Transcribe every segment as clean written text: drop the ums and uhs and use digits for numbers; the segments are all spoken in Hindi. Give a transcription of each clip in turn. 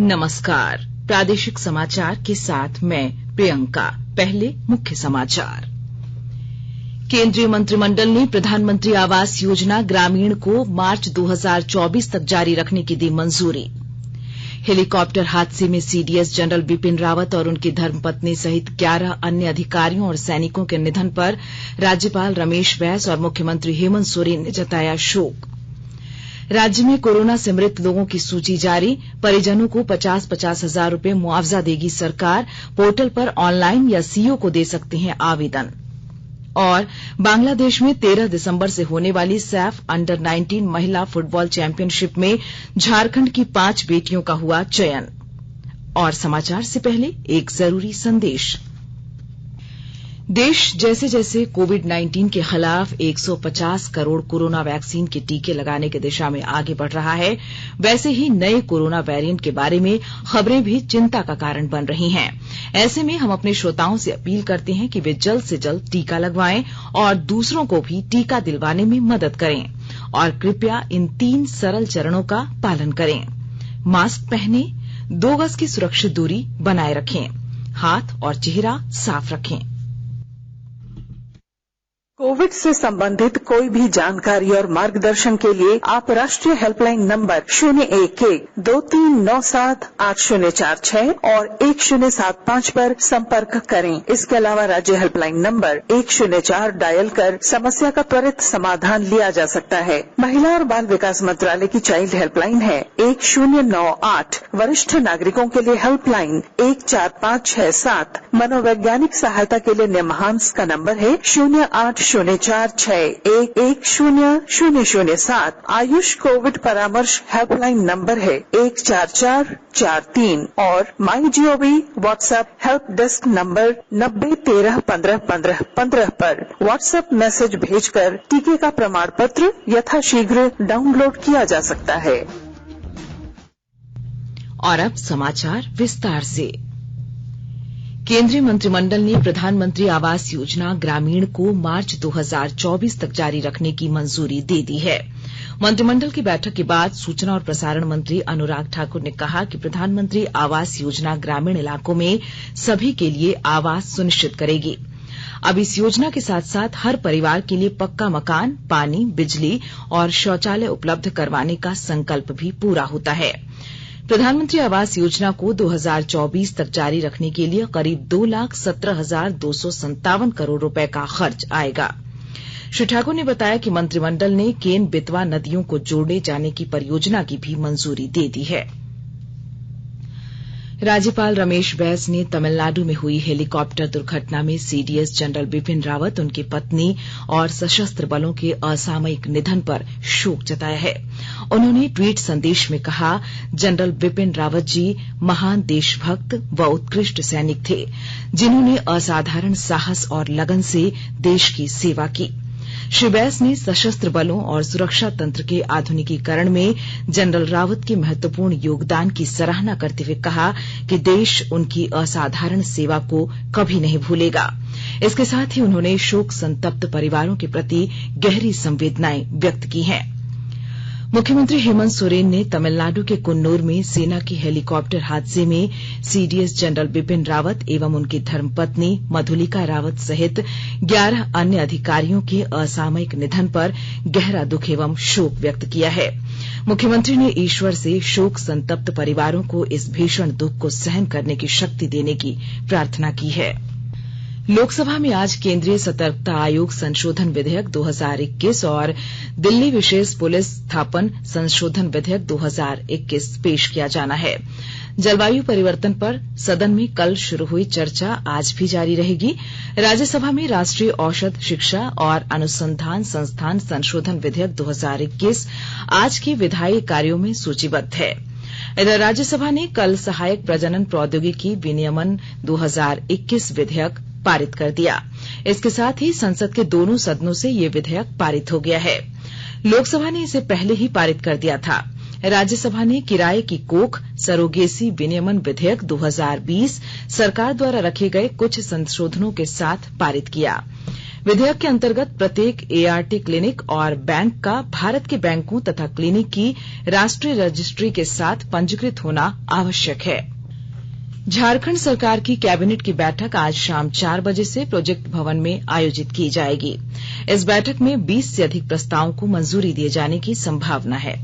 नमस्कार। प्रादेशिक समाचार के साथ मैं प्रियंका। पहले मुख्य समाचार। केंद्रीय मंत्रिमंडल ने प्रधानमंत्री आवास योजना ग्रामीण को मार्च 2024 तक जारी रखने की दी मंजूरी। हेलीकॉप्टर हादसे में सीडीएस जनरल बिपिन रावत और उनकी धर्मपत्नी सहित 11 अन्य अधिकारियों और सैनिकों के निधन पर राज्यपाल रमेश बैस और मुख्यमंत्री हेमंत सोरेन ने जताया शोक। राज्य में कोरोना से मृत लोगों की सूची जारी। परिजनों को 50-50 हजार रुपए मुआवजा देगी सरकार। पोर्टल पर ऑनलाइन या सीओ को दे सकते हैं आवेदन। और बांग्लादेश में 13 दिसंबर से होने वाली सैफ अंडर 19 महिला फुटबॉल चैंपियनशिप में झारखंड की 5 बेटियों का हुआ चयन। और समाचार से पहले एक जरूरी संदेश। देश जैसे जैसे कोविड-19 के खिलाफ 150 करोड़ कोरोना वैक्सीन के टीके लगाने की दिशा में आगे बढ़ रहा है, वैसे ही नए कोरोना वेरिएंट के बारे में खबरें भी चिंता का कारण बन रही हैं। ऐसे में हम अपने श्रोताओं से अपील करते हैं कि वे जल्द से जल्द टीका लगवाएं और दूसरों को भी टीका दिलवाने में मदद करें। और कृपया इन 3 सरल चरणों का पालन करें। मास्क पहनें, 2 गज की सुरक्षित दूरी बनाए रखें, हाथ और चेहरा साफ रखें। कोविड से संबंधित कोई भी जानकारी और मार्गदर्शन के लिए आप राष्ट्रीय हेल्पलाइन नंबर 011-2397-8046 और 1075 पर संपर्क करें। इसके अलावा राज्य हेल्पलाइन नंबर 104 डायल कर समस्या का त्वरित समाधान लिया जा सकता है। महिला और बाल विकास मंत्रालय की चाइल्ड हेल्पलाइन है 1098। वरिष्ठ नागरिकों के लिए हेल्पलाइन 14567। मनोवैज्ञानिक सहायता के लिए निमहांस का नंबर है 0804611007। आयुष कोविड परामर्श हेल्पलाइन नंबर है 14443 और MyGov WhatsApp help desk number 90131515 पर व्हाट्सएप मैसेज भेजकर टीके का प्रमाण पत्र यथाशीघ्र डाउनलोड किया जा सकता है। और अब समाचार विस्तार से। केंद्रीय मंत्रिमंडल ने प्रधानमंत्री आवास योजना ग्रामीण को मार्च 2024 तक जारी रखने की मंजूरी दे दी है। मंत्रिमंडल की बैठक के बाद सूचना और प्रसारण मंत्री अनुराग ठाकुर ने कहा कि प्रधानमंत्री आवास योजना ग्रामीण इलाकों में सभी के लिए आवास सुनिश्चित करेगी। अब इस योजना के साथ साथ हर परिवार के लिए पक्का मकान, पानी, बिजली और शौचालय उपलब्ध करवाने का संकल्प भी पूरा होता है। प्रधानमंत्री आवास योजना को 2024 तक जारी रखने के लिए करीब 2,17,257 करोड़ रुपए का खर्च आएगा। श्री ठाकुर ने बताया कि मंत्रिमंडल ने केन बेतवा नदियों को जोड़े जाने की परियोजना की भी मंजूरी दे दी है। राज्यपाल रमेश बैस ने तमिलनाडु में हुई हेलीकॉप्टर दुर्घटना में सीडीएस जनरल बिपिन रावत, उनकी पत्नी और सशस्त्र बलों के असामयिक निधन पर शोक जताया है। उन्होंने ट्वीट संदेश में कहा, जनरल बिपिन रावत जी महान देशभक्त व उत्कृष्ट सैनिक थे, जिन्होंने असाधारण साहस और लगन से देश की सेवा की। श्री बैस ने सशस्त्र बलों और सुरक्षा तंत्र के आधुनिकीकरण में जनरल रावत के महत्वपूर्ण योगदान की सराहना करते हुए कहा कि देश उनकी असाधारण सेवा को कभी नहीं भूलेगा। इसके साथ ही उन्होंने शोक संतप्त परिवारों के प्रति गहरी संवेदनाएं व्यक्त की हैं। मुख्यमंत्री हेमंत सोरेन ने तमिलनाडु के कुन्नूर में सेना की हेलीकॉप्टर हादसे में सीडीएस जनरल बिपिन रावत एवं उनकी धर्मपत्नी मधुलिका रावत सहित 11 अन्य अधिकारियों के असामयिक निधन पर गहरा दुख एवं शोक व्यक्त किया है। मुख्यमंत्री ने ईश्वर से शोक संतप्त परिवारों को इस भीषण दुख को सहन करने की शक्ति देने की प्रार्थना की है। लोकसभा में आज केंद्रीय सतर्कता आयोग संशोधन विधेयक 2021 और दिल्ली विशेष पुलिस स्थापन संशोधन विधेयक 2021 पेश किया जाना है। जलवायु परिवर्तन पर सदन में कल शुरू हुई चर्चा आज भी जारी रहेगी। राज्यसभा में राष्ट्रीय औषध शिक्षा और अनुसंधान संस्थान संशोधन विधेयक 2021 आज के विधायी कार्यों में सूचीबद्ध है। इधर राज्यसभा ने कल सहायक प्रजनन प्रौद्योगिकी विनियमन 2021 विधेयक पारित कर दिया। इसके साथ ही संसद के दोनों सदनों से ये विधेयक पारित हो गया है। लोकसभा ने इसे पहले ही पारित कर दिया था। राज्यसभा ने किराए की कोख सरोगेसी विनियमन विधेयक 2020 सरकार द्वारा रखे गए कुछ संशोधनों के साथ पारित किया। विधेयक के अंतर्गत प्रत्येक एआरटी क्लिनिक और बैंक का भारत के बैंकों तथा क्लिनिक की राष्ट्रीय रजिस्ट्री के साथ पंजीकृत होना आवश्यक है। झारखंड सरकार की कैबिनेट की बैठक आज शाम 4 बजे से प्रोजेक्ट भवन में आयोजित की जाएगी। इस बैठक में 20 से अधिक प्रस्तावों को मंजूरी दिए जाने की संभावना है।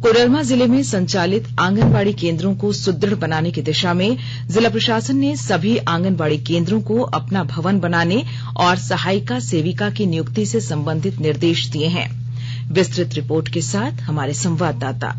कोडरमा जिले में संचालित आंगनबाड़ी केंद्रों को सुदृढ़ बनाने की दिशा में जिला प्रशासन ने सभी आंगनबाड़ी केंद्रों को अपना भवन बनाने और सहायिका सेविका की नियुक्ति से संबंधित निर्देश दिए हैं। विस्तृत रिपोर्ट के साथ हमारे संवाददाता।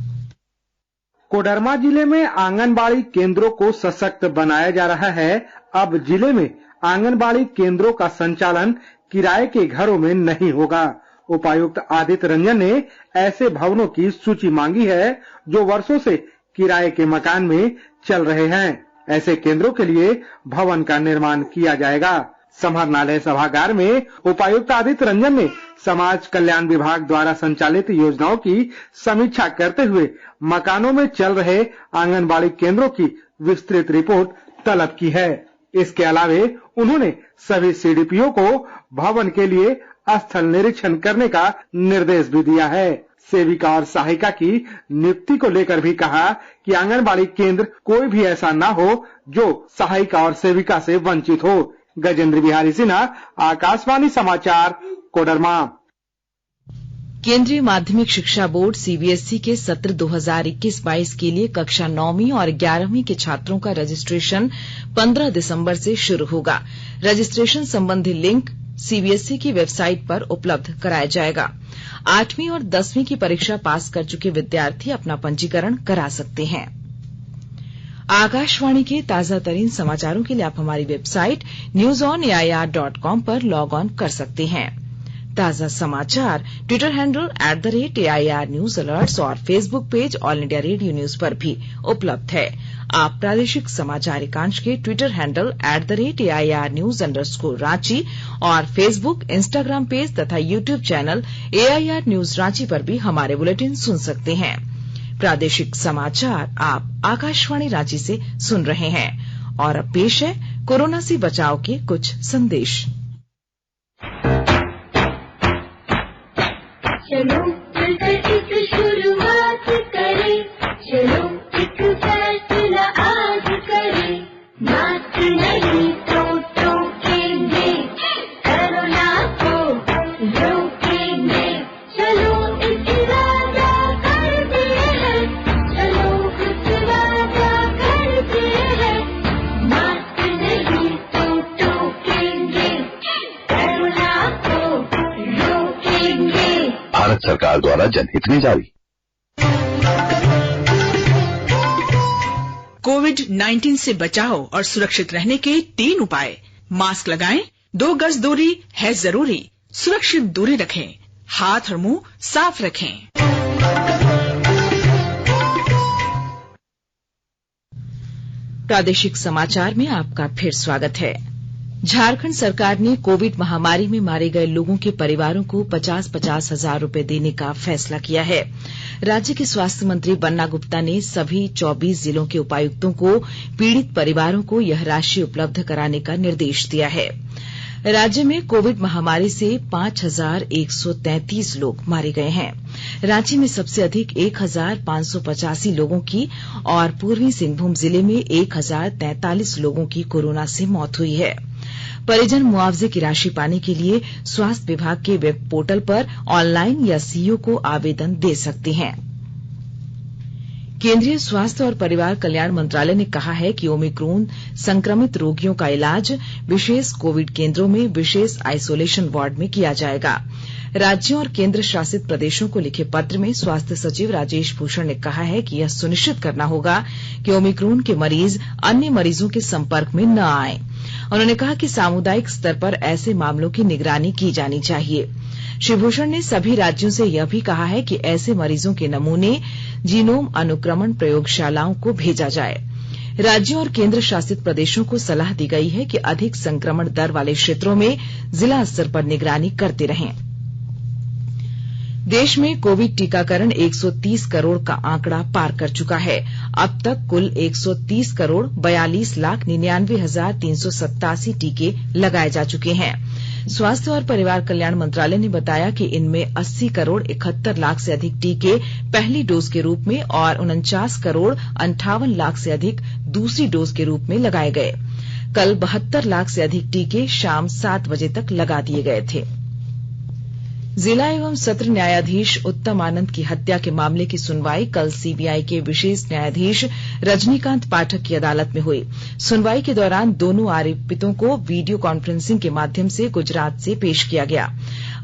कोडरमा जिले में आंगनबाड़ी केंद्रों को सशक्त बनाया जा रहा है। अब जिले में आंगनबाड़ी केंद्रों का संचालन किराए के घरों में नहीं होगा। उपायुक्त आदित्य रंजन ने ऐसे भवनों की सूची मांगी है जो वर्षों से किराए के मकान में चल रहे हैं। ऐसे केंद्रों के लिए भवन का निर्माण किया जाएगा। समाहरणालय सभागार में उपायुक्त आदित्य रंजन ने समाज कल्याण विभाग द्वारा संचालित योजनाओं की समीक्षा करते हुए मकानों में चल रहे आंगनबाड़ी केंद्रों की विस्तृत रिपोर्ट तलब की है। इसके अलावे उन्होंने सभी सीडीपीओ को भवन के लिए स्थल निरीक्षण करने का निर्देश भी दिया है। सेविका और सहायिका की नियुक्ति को लेकर भी कहा कि आंगनबाड़ी केंद्र कोई भी ऐसा ना हो जो सहायिका और सेविका से वंचित हो। गजेंद्र बिहारी सिन्हा, आकाशवाणी समाचार, कोडरमा। केंद्रीय माध्यमिक शिक्षा बोर्ड सीबीएसई के सत्र 2021-22 के लिए कक्षा 9वीं और 11वीं के छात्रों का रजिस्ट्रेशन 15 दिसंबर से शुरू होगा। रजिस्ट्रेशन संबंधी लिंक सीबीएसई की वेबसाइट पर उपलब्ध कराया जाएगा। 8वीं और 10वीं की परीक्षा पास कर चुके विद्यार्थी अपना पंजीकरण करा सकते हैं। आकाशवाणी के ताजा तरीन समाचारों के लिए आप हमारी वेबसाइट newsonair.com पर लॉग ऑन कर सकते हैं। ताजा समाचार Twitter handle @AIR news alerts और Facebook page All India Radio news पर भी उपलब्ध है। आप प्रादेशिक समाचार एकांश के ट्विटर हैंडल @AIR न्यूज _रांची और फेसबुक, इंस्टाग्राम पेज तथा YouTube channel AIR news Ranchi पर भी हमारे बुलेटिन सुन सकते हैं। प्रादेशिक समाचार आप आकाशवाणी रांची से सुन रहे हैं और अब पेश है कोरोना से बचाव के कुछ संदेश। चलो मिलकर एक शुरुआत करें, चलो एक फैसला आज करें, मास्क नहीं तो टोकेंगे, कोरोना को रोकेंगे, चलो एक वादा करते हैं, चलो कुछ वादा करते हैं, मास्क नहीं तो टोकेंगे, कोरोना को रोकेंगे। भारत सरकार द्वारा जनहित में जारी। कोविड-19 से बचाव और सुरक्षित रहने के 3 उपाय। मास्क लगाएं, 2 गज दूरी है जरूरी, सुरक्षित दूरी रखें, हाथ और मुंह साफ रखें। प्रादेशिक समाचार में आपका फिर स्वागत है। झारखंड सरकार ने कोविड महामारी में मारे गए लोगों के परिवारों को 50-50 हजार रुपए देने का फैसला किया है। राज्य के स्वास्थ्य मंत्री बन्ना गुप्ता ने सभी 24 जिलों के उपायुक्तों को पीड़ित परिवारों को यह राशि उपलब्ध कराने का निर्देश दिया है। राज्य में कोविड महामारी से 5,133 लोग मारे गए हैं। रांची में सबसे अधिक 1,585 लोगों की और पूर्वी सिंहभूम जिले में 1,043 लोगों की कोरोना से मौत हुई है। परिजन मुआवजे की राशि पाने के लिए स्वास्थ्य विभाग के वेब पोर्टल पर ऑनलाइन या सीओ को आवेदन दे सकते हैं। केंद्रीय स्वास्थ्य और परिवार कल्याण मंत्रालय ने कहा है कि ओमिक्रॉन संक्रमित रोगियों का इलाज विशेष कोविड केंद्रों में विशेष आइसोलेशन वार्ड में किया जाएगा। राज्यों और केंद्र शासित प्रदेशों को लिखे पत्र में स्वास्थ्य सचिव राजेश भूषण ने कहा है कि यह सुनिश्चित करना होगा कि ओमिक्रॉन के मरीज अन्य मरीजों के संपर्क में न आएं। उन्होंने कहा कि सामुदायिक स्तर पर ऐसे मामलों की निगरानी की जानी चाहिए। श्री भूषण ने सभी राज्यों से यह भी कहा है कि ऐसे मरीजों के नमूने जीनोम अनुक्रमण प्रयोगशालाओं को भेजा जाए। राज्यों और केंद्र शासित प्रदेशों को सलाह दी गई है कि अधिक संक्रमण दर वाले क्षेत्रों में जिला स्तर पर निगरानी करते रहें। देश में कोविड टीकाकरण 130 करोड़ का आंकड़ा पार कर चुका है। अब तक कुल 130 करोड़ 42,99,387 टीके लगाए जा चुके हैं। स्वास्थ्य और परिवार कल्याण मंत्रालय ने बताया कि इनमें 80 करोड़ 71 लाख से अधिक टीके पहली डोज के रूप में और 49 करोड़ 58 लाख से अधिक दूसरी डोज के रूप में लगाए गए। कल 72 लाख से अधिक टीके शाम 7 बजे तक लगा दिए गए थे। जिला एवं सत्र न्यायाधीश उत्तम आनंद की हत्या के मामले की सुनवाई कल सीबीआई के विशेष न्यायाधीश रजनीकांत पाठक की अदालत में हुई। सुनवाई के दौरान दोनों आरोपितों को वीडियो कॉन्फ्रेंसिंग के माध्यम से गुजरात से पेश किया गया।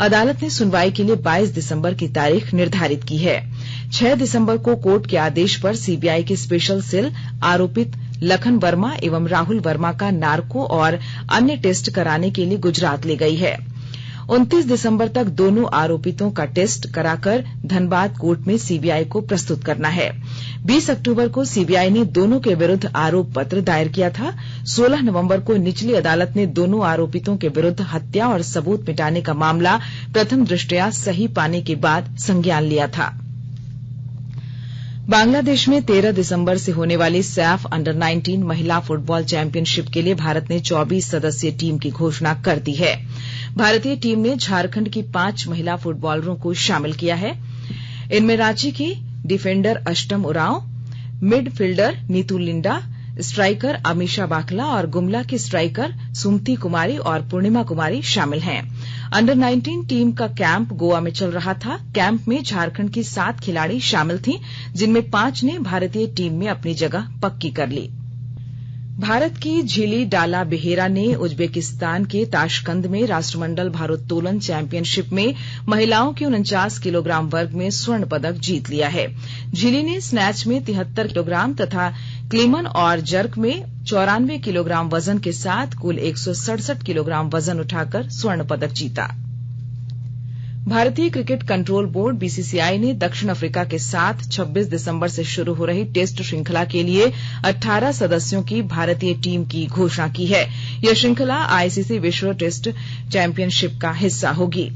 अदालत ने सुनवाई के लिए 22 दिसंबर की तारीख निर्धारित की है। 6 दिसंबर को कोर्ट के आदेश पर सीबीआई की स्पेशल सेल आरोपित लखन वर्मा एवं राहुल वर्मा का नार्को और अन्य टेस्ट कराने के लिए गुजरात ले गई है। 29 दिसंबर तक दोनों आरोपितों का टेस्ट कराकर धनबाद कोर्ट में सीबीआई को प्रस्तुत करना है। 20 अक्टूबर को सीबीआई ने दोनों के विरुद्ध आरोप पत्र दायर किया था। 16 नवंबर को निचली अदालत ने दोनों आरोपितों के विरुद्ध हत्या और सबूत मिटाने का मामला प्रथम दृष्टया सही पाने के बाद संज्ञान लिया था। बांग्लादेश में 13 दिसंबर से होने वाली सैफ अंडर 19 महिला फुटबॉल चैंपियनशिप के लिए भारत ने 24 सदस्यीय टीम की घोषणा कर दी है। भारतीय टीम ने झारखंड की 5 महिला फुटबॉलरों को शामिल किया है। इनमें रांची की डिफेंडर अष्टम उरांव, मिडफील्डर नीतू लिंडा, स्ट्राइकर अमीषा बाकला और गुमला की स्ट्राइकर सुमति कुमारी और पूर्णिमा कुमारी शामिल हैं। अंडर 19 टीम का कैंप गोवा में चल रहा था। कैंप में झारखंड की 7 खिलाड़ी शामिल थीं, जिनमें 5 ने भारतीय टीम में अपनी जगह पक्की कर ली। भारत की झिली डाला बेहेरा ने उज्बेकिस्तान के ताशकंद में राष्ट्रमंडल भारोत्तोलन चैंपियनशिप में महिलाओं के 49 किलोग्राम वर्ग में स्वर्ण पदक जीत लिया है। झिली ने स्नैच में 73 किलोग्राम तथा क्लीमन और जर्क में 94 किलोग्राम वजन के साथ कुल 167 किलोग्राम वजन उठाकर स्वर्ण पदक जीता। भारतीय क्रिकेट कंट्रोल बोर्ड बीसीसीआई ने दक्षिण अफ्रीका के साथ 26 दिसंबर से शुरू हो रही टेस्ट श्रृंखला के लिए 18 सदस्यों की भारतीय टीम की घोषणा की है। यह श्रृंखला आईसीसी विश्व टेस्ट चैंपियनशिप का हिस्सा होगी।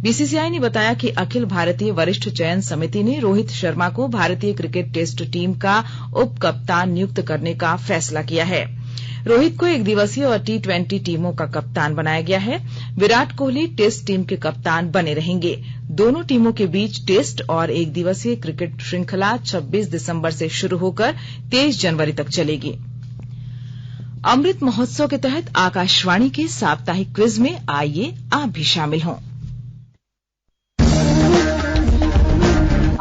बीसीसीआई ने बताया कि अखिल भारतीय वरिष्ठ चयन समिति ने रोहित शर्मा को भारतीय क्रिकेट टेस्ट टीम का उप कप्तान नियुक्त करने का फैसला किया है। रोहित को 1 दिवसीय और T20 टीमों का कप्तान बनाया गया है। विराट कोहली टेस्ट टीम के कप्तान बने रहेंगे। दोनों टीमों के बीच टेस्ट और 1 दिवसीय क्रिकेट श्रृंखला 26 दिसंबर से शुरू होकर 23 जनवरी तक चलेगी। अमृत महोत्सव के तहत आकाशवाणी के साप्ताहिक क्विज में आइए आप भी शामिल हों।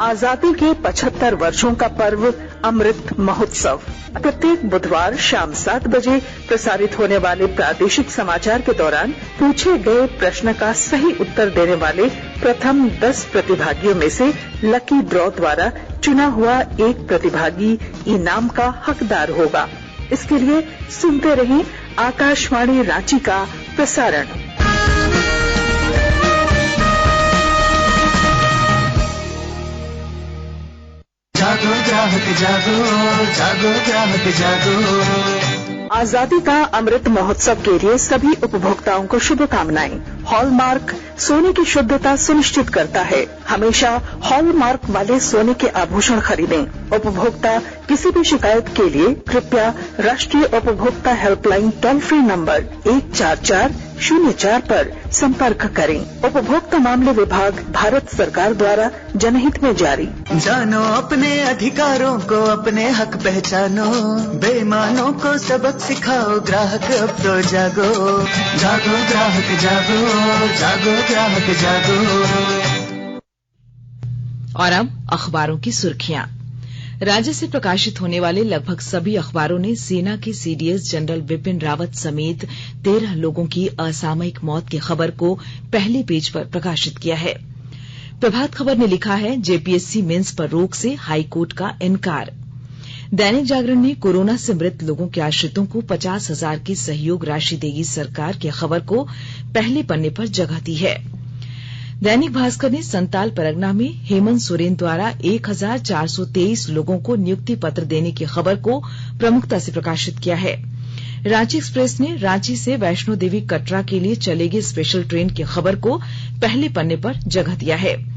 आजादी के 75 वर्षों का पर्व अमृत महोत्सव प्रत्येक बुधवार शाम 7 बजे प्रसारित होने वाले प्रादेशिक समाचार के दौरान पूछे गए प्रश्न का सही उत्तर देने वाले प्रथम 10 प्रतिभागियों में से लकी ड्रॉ द्वारा चुना हुआ एक प्रतिभागी इनाम का हकदार होगा। इसके लिए सुनते रहें आकाशवाणी रांची का प्रसारण। जागो ग्राहक जागो, जागो ग्राहक जागो। आजादी का अमृत महोत्सव के लिए सभी उपभोक्ताओं को शुभकामनाएं। हॉलमार्क सोने की शुद्धता सुनिश्चित करता है। हमेशा हॉलमार्क वाले सोने के आभूषण खरीदें। उपभोक्ता किसी भी शिकायत के लिए कृपया राष्ट्रीय उपभोक्ता हेल्पलाइन टोल फ्री नंबर 14404 पर संपर्क करें। उपभोक्ता मामले विभाग भारत सरकार द्वारा जनहित में जारी। जानो अपने अधिकारों को, अपने हक पहचानो, बेईमानों को सबक सिखाओ, ग्राहक अब तो जागो, जागो ग्राहक जागो, जागो ग्राहक जागो। और अब अखबारों की सुर्खियां। राज्य से प्रकाशित होने वाले लगभग सभी अखबारों ने सेना के सीडीएस जनरल बिपिन रावत समेत 13 लोगों की असामयिक मौत की खबर को पहले पेज पर प्रकाशित किया है। प्रभात खबर ने लिखा है जेपीएससी मेंस पर रोक से हाईकोर्ट का इनकार। दैनिक जागरण ने कोरोना से मृत लोगों के आश्रितों को 50,000 की सहयोग राशि देगी सरकार की खबर को पहले पन्ने पर जगह दी है। दैनिक भास्कर ने संताल परगना में हेमंत सोरेन द्वारा 1423 लोगों को नियुक्ति पत्र देने की खबर को प्रमुखता से प्रकाशित किया है। रांची एक्सप्रेस ने रांची से वैष्णो देवी कटरा के लिए चलेगी स्पेशल ट्रेन की खबर को पहले पन्ने पर जगह दिया है।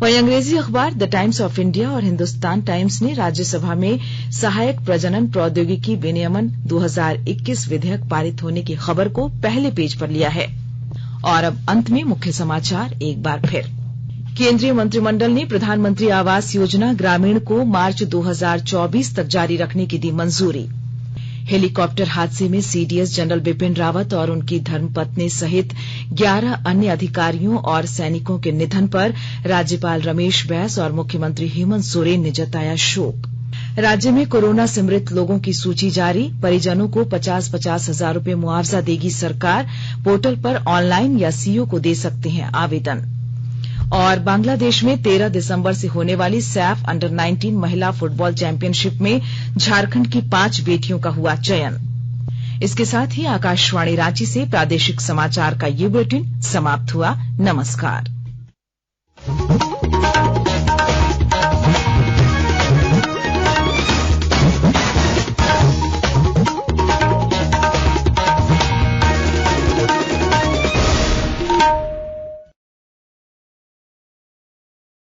वहीं अंग्रेजी अखबार द टाइम्स ऑफ इंडिया और हिंदुस्तान टाइम्स ने राज्यसभा में सहायक प्रजनन प्रौद्योगिकी विनियमन 2021 विधेयक पारित होने की खबर को पहले पेज पर लिया है। और अब अंत में मुख्य समाचार एक बार फिर। केंद्रीय मंत्रिमंडल ने प्रधानमंत्री आवास योजना ग्रामीण को मार्च 2024 तक जारी रखने की दी मंजूरी। हेलीकॉप्टर हादसे में सीडीएस जनरल बिपिन रावत और उनकी धर्मपत्नी सहित 11 अन्य अधिकारियों और सैनिकों के निधन पर राज्यपाल रमेश बैस और मुख्यमंत्री हेमंत सोरेन ने जताया शोक। राज्य में कोरोना से मृत लोगों की सूची जारी, परिजनों को 50-50 हजार रुपए मुआवजा देगी सरकार। पोर्टल पर ऑनलाइन या सीओ को दे सकते हैं आवेदन। और बांग्लादेश में 13 दिसंबर से होने वाली सैफ अंडर-19 महिला फुटबॉल चैंपियनशिप में झारखंड की 5 बेटियों का हुआ चयन। इसके साथ ही आकाशवाणी रांची से प्रादेशिक समाचार का ये बुलेटिन समाप्त हुआ। नमस्कार।